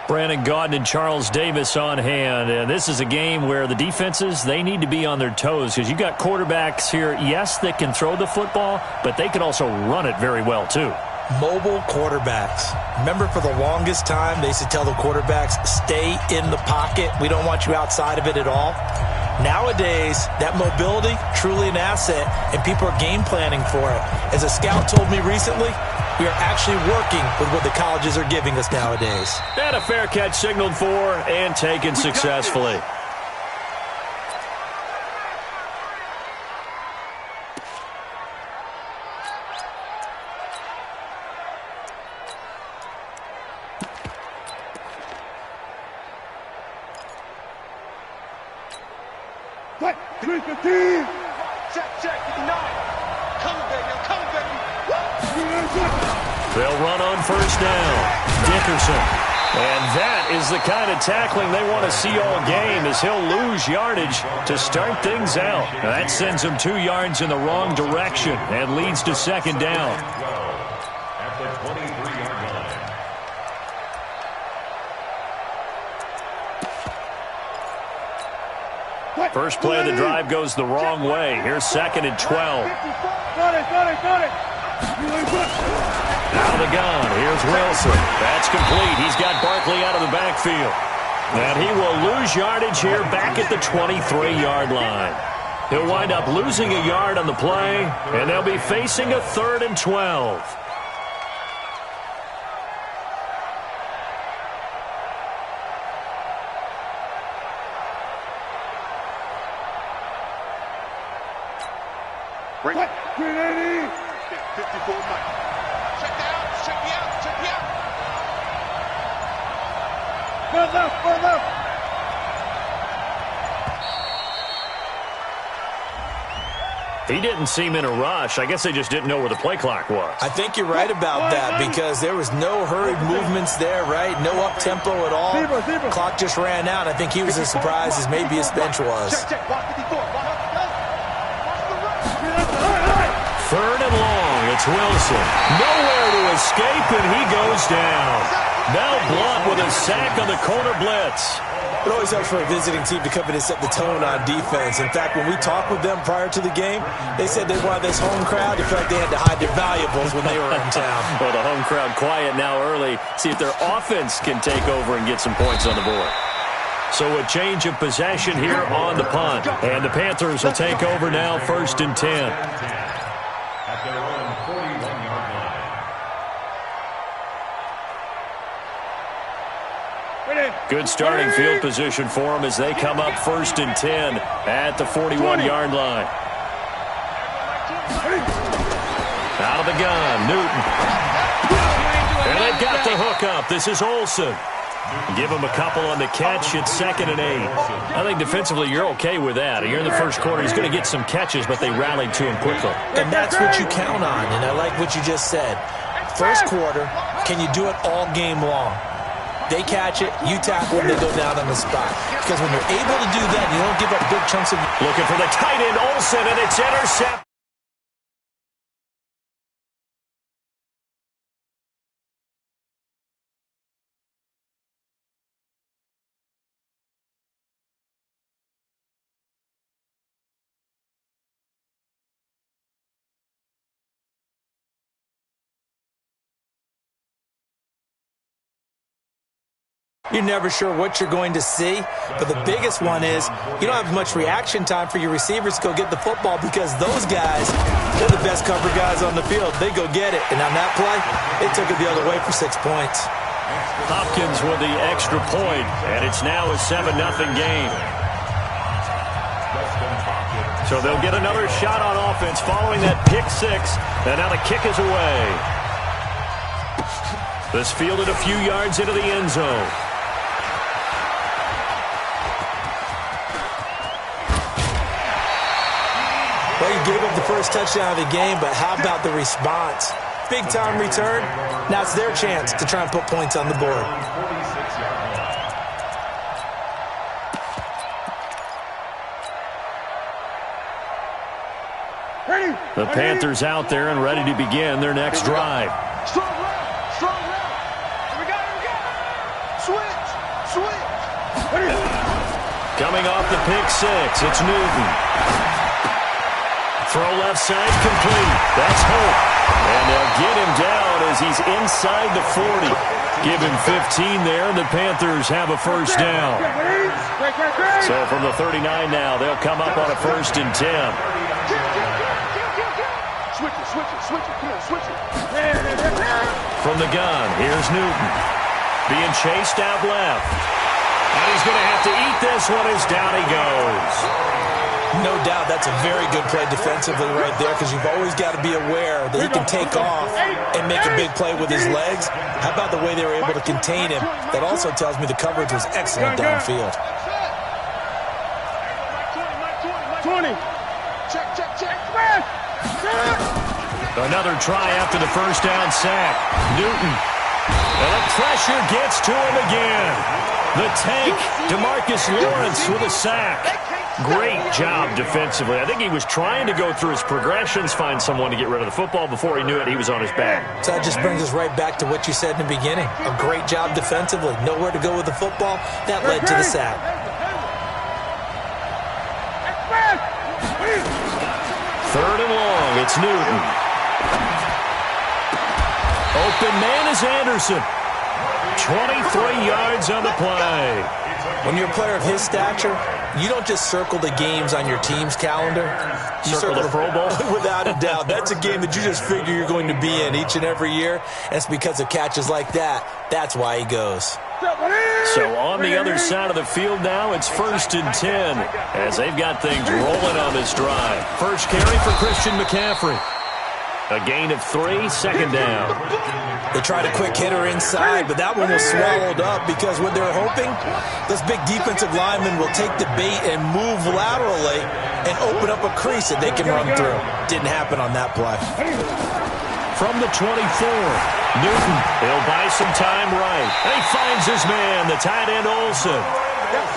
Brandon Gaudin and Charles Davis on hand. And this is a game where the defenses, they need to be on their toes because you got quarterbacks here, yes, that can throw the football, but they can also run it very well too. Mobile quarterbacks. Remember, for the longest time, they used to tell the quarterbacks, stay in the pocket. We don't want you outside of it at all. Nowadays, that mobility, truly an asset, and people are game planning for it. As a scout told me recently, we are actually working with what the colleges are giving us nowadays. And a fair catch signaled for and taken successfully. They'll run on first down. Dickerson. And that is the kind of tackling they want to see all game, as he'll lose yardage to start things out. Now that sends him 2 yards in the wrong direction and leads to second down. At the 23-yard line. First play of the drive goes the wrong way. Here's second and 12. Out of the gun. Here's Wilson. That's complete. He's got Barkley out of the backfield. And he will lose yardage here back at the 23-yard line. He'll wind up losing a yard on the play, and they'll be facing a 3rd and 12. What? 380. 54 Mike. Check me out. Far left. He didn't seem in a rush. I guess they just didn't know where the play clock was. I think you're right about that because there was no hurried movements there, right? No up-tempo at all. Clock just ran out. I think he was as surprised as maybe his bench was. Third and long. It's Wilson. Nowhere to escape, and he goes down. Now Blunt with a sack on the corner blitz. It always helps for a visiting team to come in and set the tone on defense. In fact, when we talked with them prior to the game, they said they wanted this home crowd. In fact, they had to hide their valuables when they were in town. Well, the home crowd quiet now early. See if their offense can take over and get some points on the board. So a change of possession here on the punt. And the Panthers will take over now, 1st and 10. At their own 41-yard line. Good starting field position for them as they come up 1st and 10 at the 41-yard line. Out of the gun, Newton. And they've got the hook up. This is Olsen. Give him a couple on the catch. It's 2nd and 8. I think defensively you're okay with that. Here in the first quarter, he's going to get some catches, but they rallied to him quickly. And that's what you count on, and I like what you just said. First quarter, can you do it all game long? They catch it, you tackle them, they go down on the spot. Because when you're able to do that, you don't give up big chunks of... Looking for the tight end, Olsen, and it's intercepted. You're never sure what you're going to see, but the biggest one is you don't have much reaction time for your receivers to go get the football because those guys, they're the best cover guys on the field. They go get it, and on that play, they took it the other way for 6 points. Hopkins with the extra point, and it's now a 7-0 game. So they'll get another shot on offense following that pick 6, and now the kick is away. This fielded a few yards into the end zone. Well, you gave up the first touchdown of the game, but how about the response? Big-time return. Now it's their chance to try and put points on the board. The Panthers out there and ready to begin their next drive. Strong route. Here we go. Switch. Coming off the pick six, it's Newton. Throw left side complete. That's Hope. And they'll get him down as he's inside the 40. Give him 15 there, and the Panthers have a first down. So from the 39 now, they'll come up on a 1st and 10. Switch it. Come on, switch it. From the gun, here's Newton. Being chased out left. And he's going to have to eat this one as down he goes. No doubt that's a very good play defensively right there, because you've always got to be aware that he can take off and make a big play with his legs. How about the way they were able to contain him? That also tells me the coverage was excellent downfield. 20. Check. Another try after the first down sack. Newton. And the pressure gets to him again. The tank, DeMarcus Lawrence with a sack. Great job defensively. I think he was trying to go through his progressions, find someone to get rid of the football. Before he knew it, he was on his back. So that just brings us right back to what you said in the beginning. A great job defensively. Nowhere to go with the football. That led to the sack. Third and long. It's Newton. Open man is Anderson. 23 yards on the play. When you're a player of his stature, you don't just circle the games on your team's calendar. You circle the Pro Bowl? Without a doubt. That's a game that you just figure you're going to be in each and every year. And it's because of catches like that. That's why he goes. So on the other side of the field now, it's 1st and 10 as they've got things rolling on this drive. First carry for Christian McCaffrey. A gain of 3, 2nd down. They tried a quick hitter inside, but that one was swallowed up because what they're hoping, this big defensive lineman will take the bait and move laterally and open up a crease that they can run through. Didn't happen on that play. From the 24, Newton. He'll buy some time right. And he finds his man, the tight end Olsen.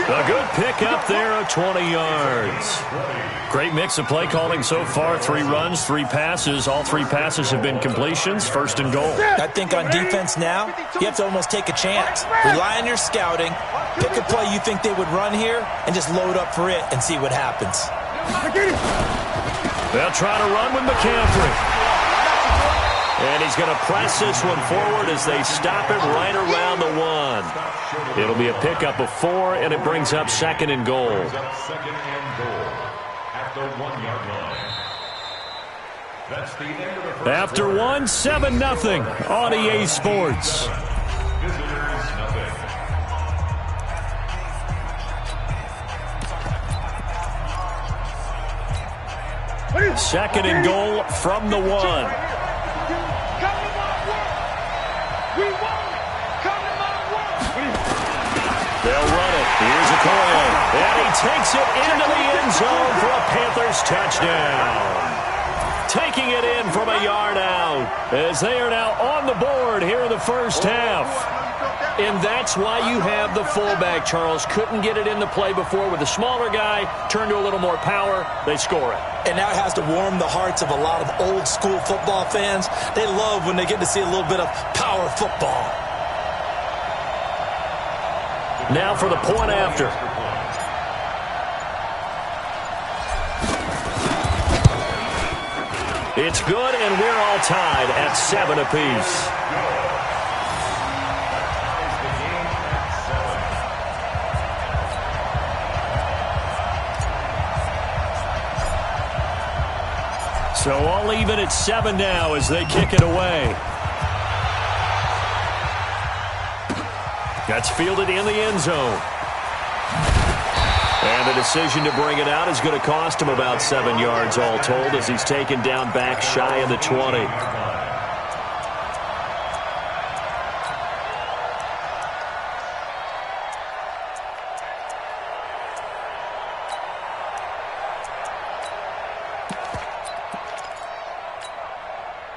A good pickup there of 20 yards. Great mix of play calling so far. 3 runs, 3 passes. All 3 passes have been completions. 1st and goal. I think on defense now, you have to almost take a chance. Rely on your scouting. Pick a play you think they would run here and just load up for it and see what happens. They'll try to run with McCaffrey. And he's going to press this one forward as they stop it right around the 1. It'll be a pickup of 4, and it brings up 2nd and goal. 2nd and goal at the 1-yard line. That's the end of the first After quarter. 1, 7-0 on EA Sports. Visitors, nothing. Second and goal from the 1. They'll run it. Here's Okoye. And he takes it into the end zone for a Panthers touchdown. Taking it in from a yard out as they are now on the board here in the first half. And that's why you have the fullback, Charles. Couldn't get it in the play before with the smaller guy. Turned to a little more power. They score it. And now it has to warm the hearts of a lot of old school football fans. They love when they get to see a little bit of power football. Now for the point after. It's good, and we're all tied at 7 apiece. So all even at 7 now as they kick it away. That's fielded in the end zone. And the decision to bring it out is going to cost him about 7 yards all told as he's taken down back shy of the 20.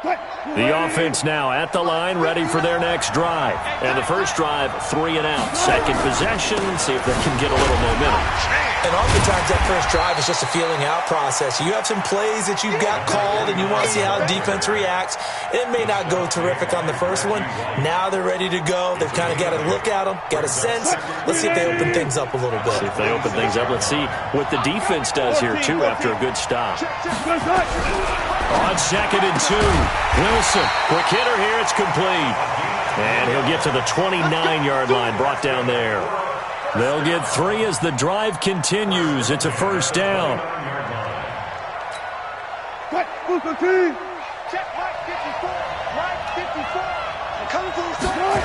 The offense now at the line, ready for their next drive. And the first drive, 3 and out. Second possession, see if they can get a little momentum. And oftentimes that first drive is just a feeling out process. You have some plays that you've got called and you want to see how the defense reacts. It may not go terrific on the first one. Now they're ready to go. They've kind of got to look at them, got a sense. Let's see if they open things up a little bit. See if they open things up. Let's see what the defense does here, too, after a good stop. On 2nd and 2, Wilson, quick hitter here, it's complete. And he'll get to the 29-yard line, brought down there. They'll get 3 as the drive continues. It's a first down. Check, Mike 54. Mike 54. Coming to the side.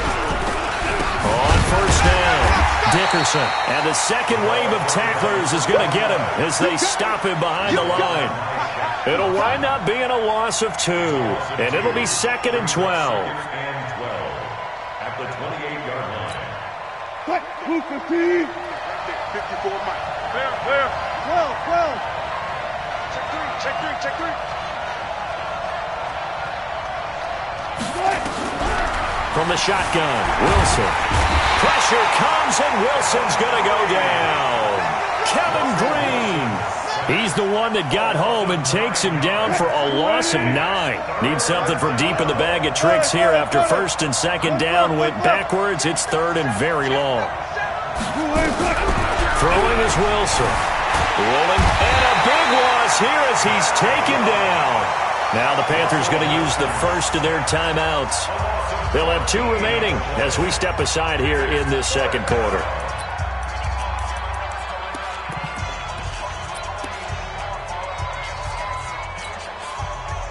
On first down, Dickerson. And the second wave of tacklers is going to get him as they stop him behind the line. It'll wind up being a loss of 2. And it'll be 2nd and 12. At the 28-yard line. Check, 15. 54, Mike. Clear. 12. Check 3. From the shotgun, Wilson. Pressure comes, and Wilson's going to go down. Kevin Green. He's the one that got home and takes him down for a loss of 9. Needs something from deep in the bag of tricks here after first and second down went backwards. It's 3rd and very long. Throwing is Wilson. Rolling, and a big loss here as he's taken down. Now the Panthers going to use the first of their timeouts. They'll have 2 remaining as we step aside here in this second quarter.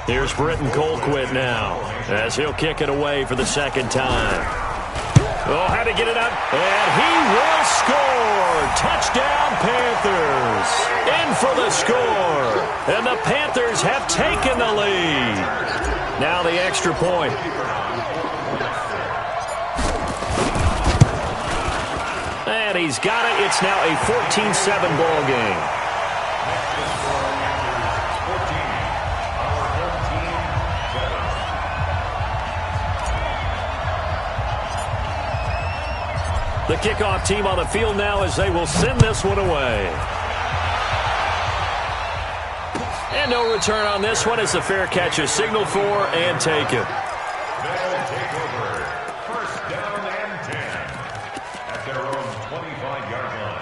Here's Britton Colquitt now as he'll kick it away for the second time. Oh, had to get it up, and he will score. Touchdown, Panthers. In for the score. And the Panthers have taken the lead. Now the extra point. And he's got it. It's now a 14-7 ball game. The kickoff team on the field now as they will send this one away. And no return on this one as the fair catch is signaled for and taken. They'll take over. First down and 10 at their own 25-yard line.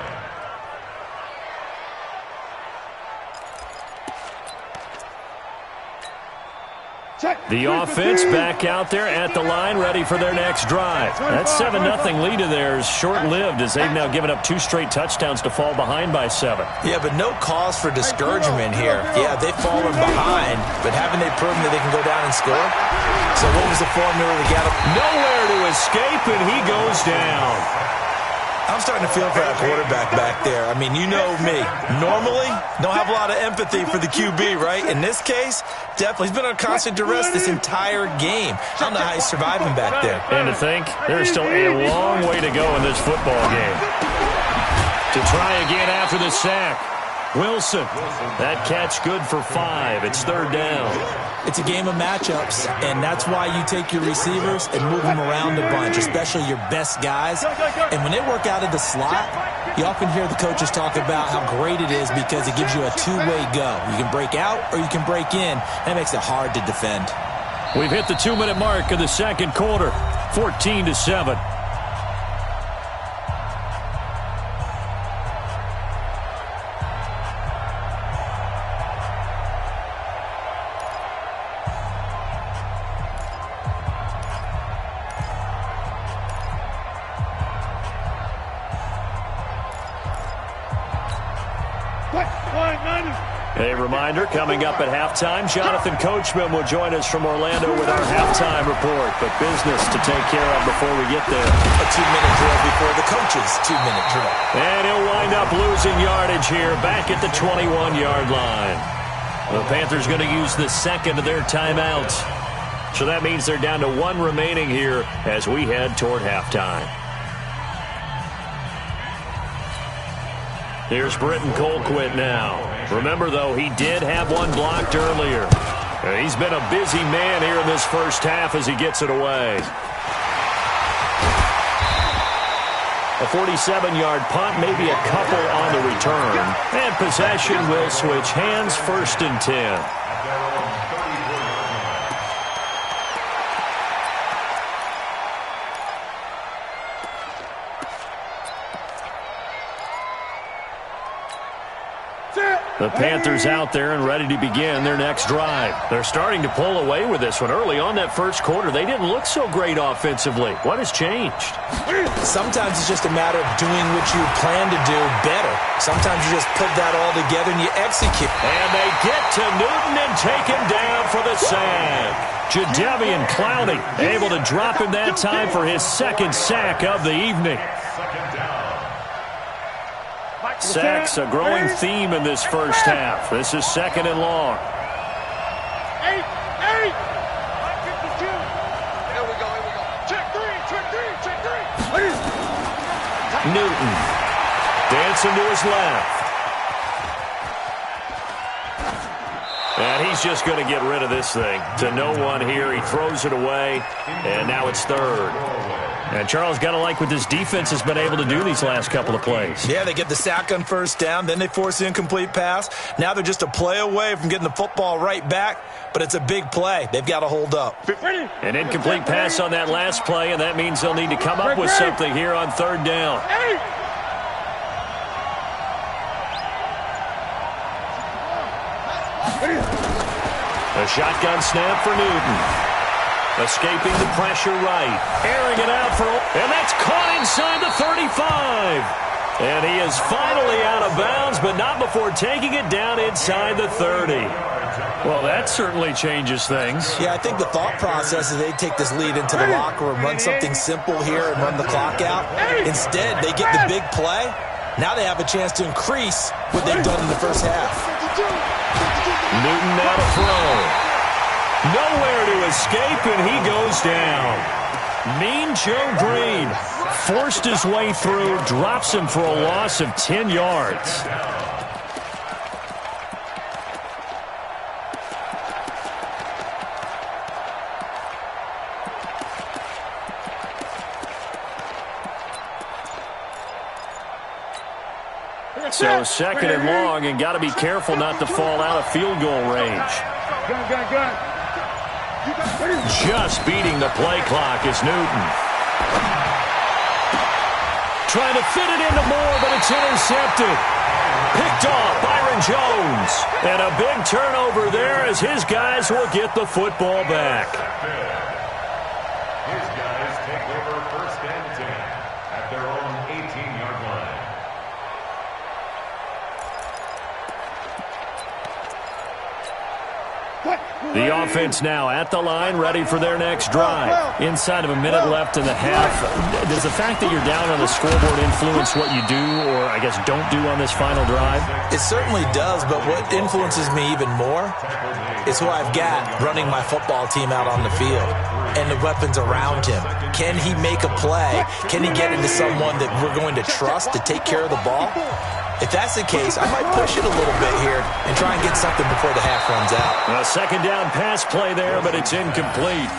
The offense back out there at the line, ready for their next drive. That 7-0 lead of theirs short-lived as they've now given up 2 straight touchdowns to fall behind by 7. Yeah, but no cause for discouragement here. Yeah, they've fallen behind, but haven't they proven that they can go down and score? So what was the formula to get them? Nowhere to escape, and he goes down. I'm starting to feel for that quarterback back there. I mean, you know me. Normally, don't have a lot of empathy for the QB, right? In this case, definitely. He's been on constant duress this entire game. I don't know how he's surviving back there. And to think, there's still a long way to go in this football game. To try again after the sack. Wilson. That catch good for 5. It's 3rd down. It's a game of matchups, and that's why you take your receivers and move them around a bunch, especially your best guys. And when they work out of the slot, you often hear the coaches talk about how great it is because it gives you a 2-way go. You can break out or you can break in. That makes it hard to defend. We've hit the 2-minute mark of the second quarter, 14-7. A reminder, coming up at halftime, Jonathan Coachman will join us from Orlando with our halftime report. But business to take care of before we get there. A 2-minute drill before the coach's 2-minute drill. And he'll wind up losing yardage here back at the 21-yard line. The Panthers going to use the second of their timeouts. So that means they're down to 1 remaining here as we head toward halftime. Here's Britton Colquitt now. Remember, though, he did have one blocked earlier. He's been a busy man here in this first half as he gets it away. A 47-yard punt, maybe a couple on the return. And possession will switch hands, 1st and 10. The Panthers out there and ready to begin their next drive. They're starting to pull away with this one. Early on that first quarter, they didn't look so great offensively. What has changed? Sometimes it's just a matter of doing what you plan to do better. Sometimes you just put that all together and you execute. And they get to Newton and take him down for the sack. Jadeveon Clowney able to drop him that time for his 2nd sack of the evening. Sacks a growing theme in this first half. This is 2nd and long. 8. Here we go. Check three. Newton dancing to his left. And he's just going to get rid of this thing. To no one here. He throws it away. And now it's 3rd. And Charles, got to like what this defense has been able to do these last couple of plays. Yeah, they get the sack on 1st down, then they force the incomplete pass. Now they're just a play away from getting the football right back, but it's a big play. They've got to hold up. An incomplete pass on that last play, and that means they'll need to come up with something here on 3rd down. A shotgun snap for Newton. Escaping the pressure right. Airing it out and that's caught inside the 35. And he is finally out of bounds, but not before taking it down inside the 30. Well, that certainly changes things. Yeah, I think the thought process is they take this lead into the locker room, run something simple here and run the clock out. Instead, they get the big play. Now they have a chance to increase what they've done in the first half. Newton now to throw. Nowhere to escape, and he goes down. Mean Joe Green forced his way through, drops him for a loss of 10 yards. So 2nd and long, and got to be careful not to fall out of field goal range. Just beating the play clock is Newton. Trying to fit it into Moore, but it's intercepted. Picked off Byron Jones. And a big turnover there as his guys will get the football back. His guys take over 1st and 10 at their own 18-yard line. The offense now at the line, ready for their next drive. Inside of a minute left in the half. Does the fact that you're down on the scoreboard influence what you do, or I guess don't do on this final drive? It certainly does, but what influences me even more is who I've got running my football team out on the field and the weapons around him. Can he make a play? Can he get into someone that we're going to trust to take care of the ball? If that's the case, I might push it a little bit here and try and get something before the half runs out. A 2nd down pass play there, but it's incomplete.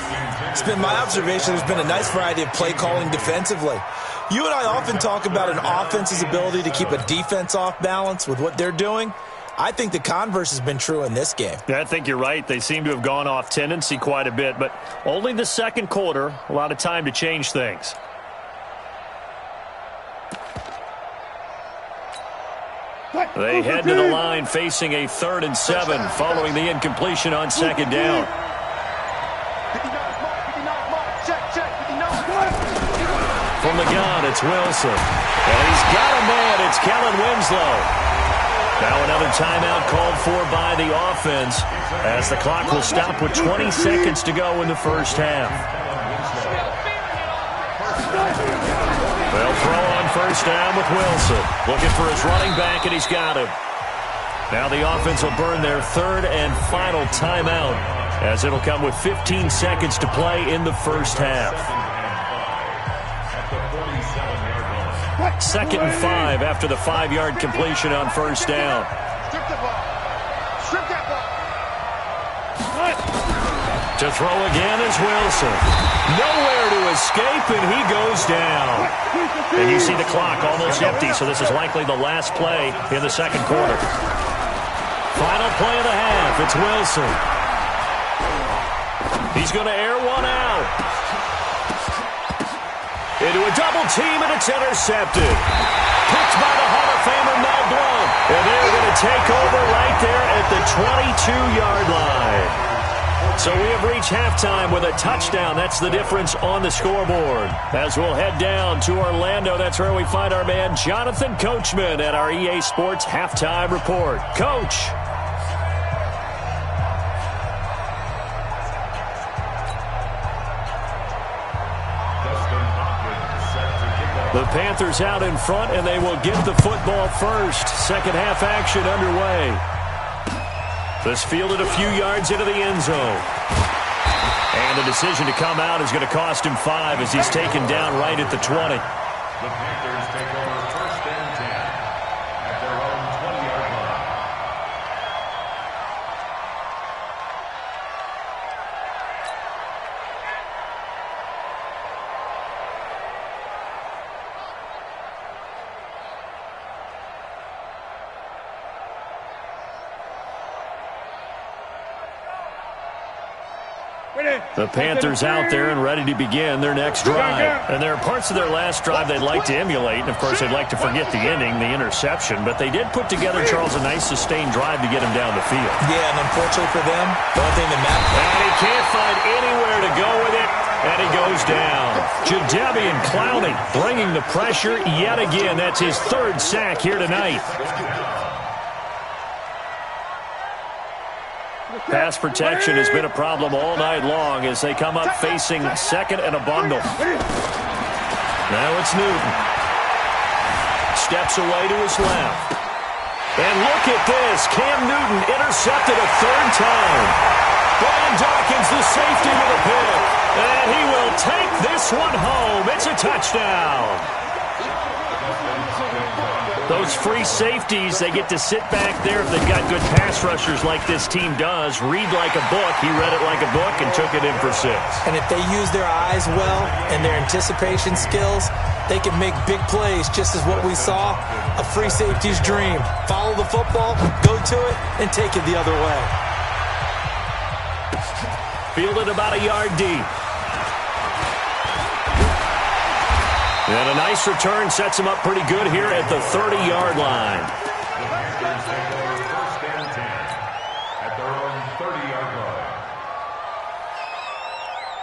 It's been my observation there's been a nice variety of play calling defensively. You and I often talk about an offense's ability to keep a defense off balance with what they're doing. I think the converse has been true in this game. Yeah, I think you're right. They seem to have gone off tendency quite a bit, but only the 2nd quarter, a lot of time to change things. They head to the line facing a 3rd and 7 following the incompletion on 2nd down. From the gun, it's Wilson. And he's got a man. It's Kellen Winslow. Now another timeout called for by the offense as the clock will stop with 20 seconds to go in the first half. They'll throw on 1st down with Wilson. Looking for his running back, and he's got him. Now the offense will burn their 3rd and final timeout as it'll come with 15 seconds to play in the first half. 2nd and 5 after the 5-yard completion on 1st down. Strip the ball. Strip that ball. To throw again is Wilson. Nowhere to escape, and he goes down. And you see the clock almost empty, so this is likely the last play in the second quarter. Final play of the half. It's Wilson. He's going to air one out. Into a double team, and it's intercepted. Picked by the Hall of Famer Mel Blount. And they're going to take over right there at the 22-yard line. So we have reached halftime with a touchdown. That's the difference on the scoreboard. As we'll head down to Orlando, that's where we find our man Jonathan Coachman at our EA Sports Halftime Report. Coach. The Panthers out in front, and they will get the football first. Second half action underway. This fielded a few yards into the end zone. And the decision to come out is going to cost him 5 as he's taken down right at the 20. The Panthers take over first and 10 at their own 20-yard line. The Panthers out there and ready to begin their next drive. And there are parts of their last drive they'd like to emulate. And, of course, they'd like to forget the ending, the interception. But they did put together, Charles, a nice sustained drive to get him down the field. Yeah, and unfortunately for them, the only thing that matters. And he can't find anywhere to go with it. And he goes down. Jadeveon Clowney bringing the pressure yet again. That's his third sack here tonight. Pass protection has been a problem all night long as they come up facing second and a bundle. Now it's Newton. Steps away to his left. And look at this. Cam Newton intercepted a third time. Brian Dawkins, the safety with a pick. And he will take this one home. It's a touchdown. Those free safeties, they get to sit back there if they've got good pass rushers like this team does. Read like a book. He read it like a book and took it in for 6. And if they use their eyes well and their anticipation skills, they can make big plays, just as what we saw, a free safety's dream. Follow the football, go to it, and take it the other way. Fielded about a yard deep. And a nice return sets him up pretty good here at the 30-yard line. The Panthers take over first and 10 at their own 30-yard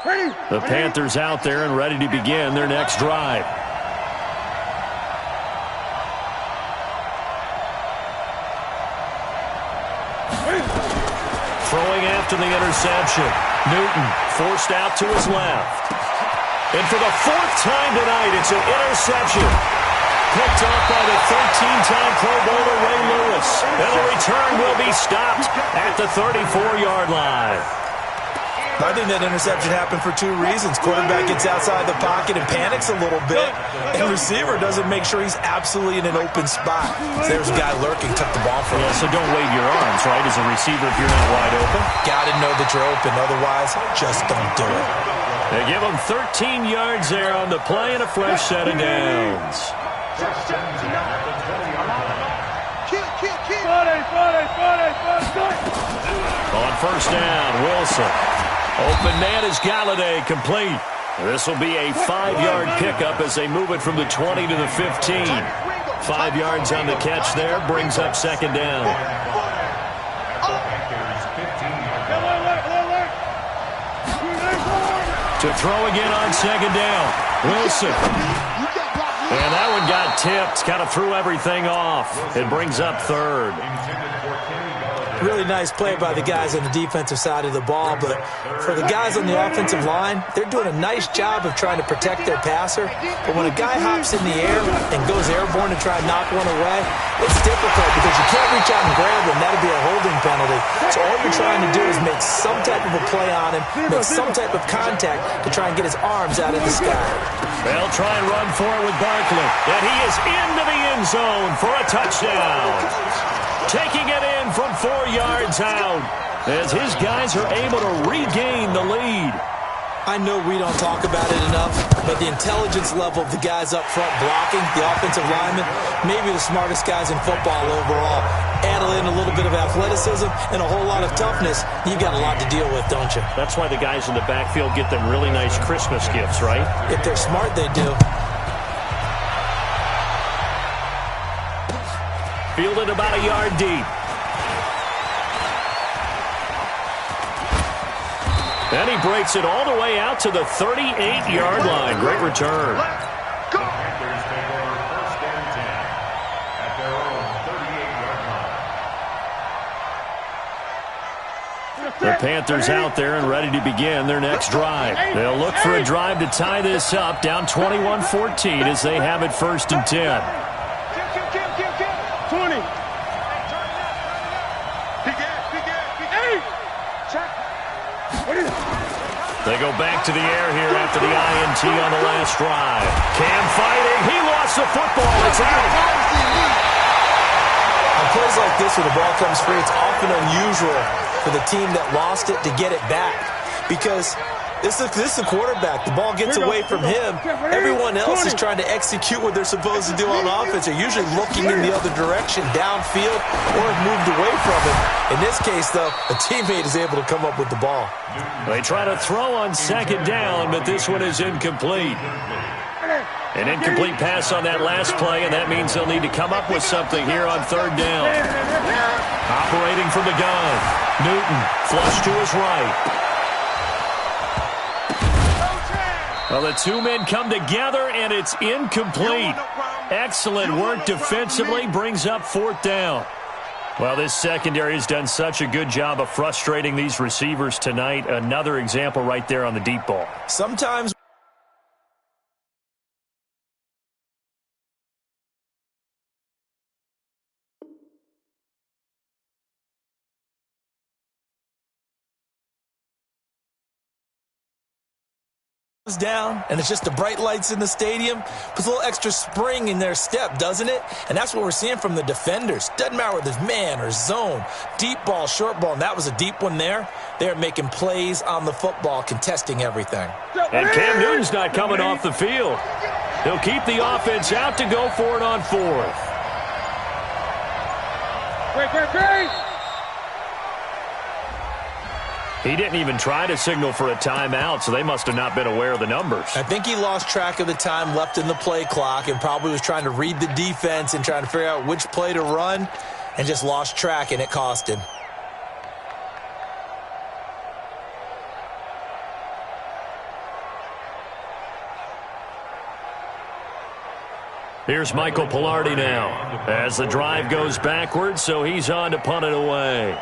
line. The Panthers out there and ready to begin their next drive. Throwing after the interception. Newton forced out to his left. And for the 4th time tonight, it's an interception. Picked off by the 13-time Pro Bowler Ray Lewis. And the return will be stopped at the 34-yard line. I think that interception happened for 2 reasons. Quarterback gets outside the pocket and panics a little bit. And receiver doesn't make sure he's absolutely in an open spot. So there's a guy lurking, took the ball from him. Yeah, so don't wave your arms, right, as a receiver if you're not wide open. Got to know that you're open. Otherwise, just don't do it. They give him 13 yards there on the play and a fresh set of downs. On first down, Wilson. Open man is Galladay, complete. This will be a 5-yard pickup as they move it from the 20 to the 15. 5 yards on the catch there, brings up second down. To throw again on second down. Wilson. And that one got tipped. Kind of threw everything off. It brings up third. Really nice play by the guys on the defensive side of the ball, but for the guys on the offensive line, they're doing a nice job of trying to protect their passer. But when a guy hops in the air and goes airborne to try and knock one away, it's difficult because you can't reach out and grab him. That'd be a holding penalty. So all you're trying to do is make some type of a play on him, make some type of contact to try and get his arms out of the sky. They'll try and run for it with Barkley. And he is into the end zone for a touchdown. Taking it in from 4 yards out. as his guys are able to regain the lead. I know we don't talk about it enough, but the intelligence level of the guys up front blocking, the offensive linemen, maybe the smartest guys in football overall. Add in a little bit of athleticism and a whole lot of toughness, you got a lot to deal with, don't you? That's why the guys in the backfield get them really nice Christmas gifts, right? If they're smart, they do. Fielded about a yard deep. And he breaks it all the way out to the 38-yard line. Great return. The Panthers take over first and 10 at their own 38-yard line. The Panthers out there and ready to begin their next drive. They'll look for a drive to tie this up, down 21-14 as they have it first and 10. 20. They go back to the air here after the INT on the last drive. Cam fighting. He lost the football. It's out. On plays like this where the ball comes free, it's often unusual for the team that lost it to get it back. Because this is the quarterback. The ball gets away from him. Everyone else is trying to execute what they're supposed to do on offense. They're usually looking in the other direction, downfield, or have moved away from it. In this case, though, a teammate is able to come up with the ball. They try to throw on second down, but this one is incomplete. An incomplete pass on that last play, and that means they'll need to come up with something here on third down. Operating from the gun. Newton, flush to his right. Well, the two men come together, and it's incomplete. Excellent work defensively, brings up fourth down. Well, this secondary has done such a good job of frustrating these receivers tonight. Another example right there on the deep ball. Sometimes down, and it's just the bright lights in the stadium. Puts a little extra spring in their step, doesn't it? And that's what we're seeing from the defenders. Doesn't matter whether it's man or zone, deep ball, short ball, and that was a deep one there. They're making plays on the football, contesting everything. And Cam Newton's not coming off the field. He'll keep the offense out to go for it on fourth. Great. He didn't even try to signal for a timeout, so they must have not been aware of the numbers. I think he lost track of the time left in the play clock and probably was trying to read the defense and trying to figure out which play to run and just lost track, and it cost him. Here's Michael Palardy now as the drive goes backwards, so he's on to punt it away.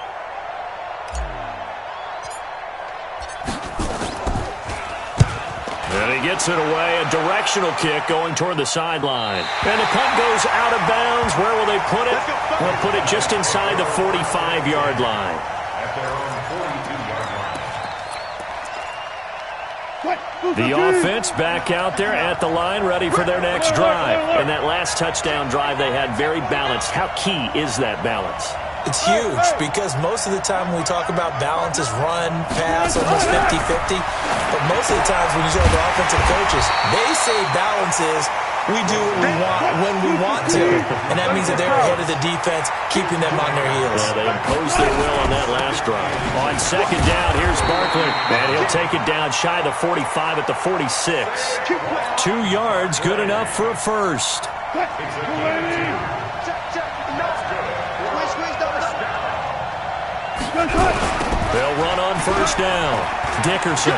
And he gets it away, a directional kick going toward the sideline. And the punt goes out of bounds. Where will they put it? They'll put it just inside the 45-yard line. At their own 42-yard line. The offense back out there at the line, ready for their next drive. And that last touchdown drive they had very balanced. How key is that balance? It's huge because most of the time when we talk about balance is run, pass, almost 50-50. But most of the times when you talk to offensive coaches, they say balance is we do what we want when we want to. And that means that they're ahead of the defense, keeping them on their heels. Yeah, they imposed their will on that last drive. On second down, here's Barkley. And he'll take it down shy of the 45 at the 46. 2 yards, good enough for a first. They'll run on first down. Dickerson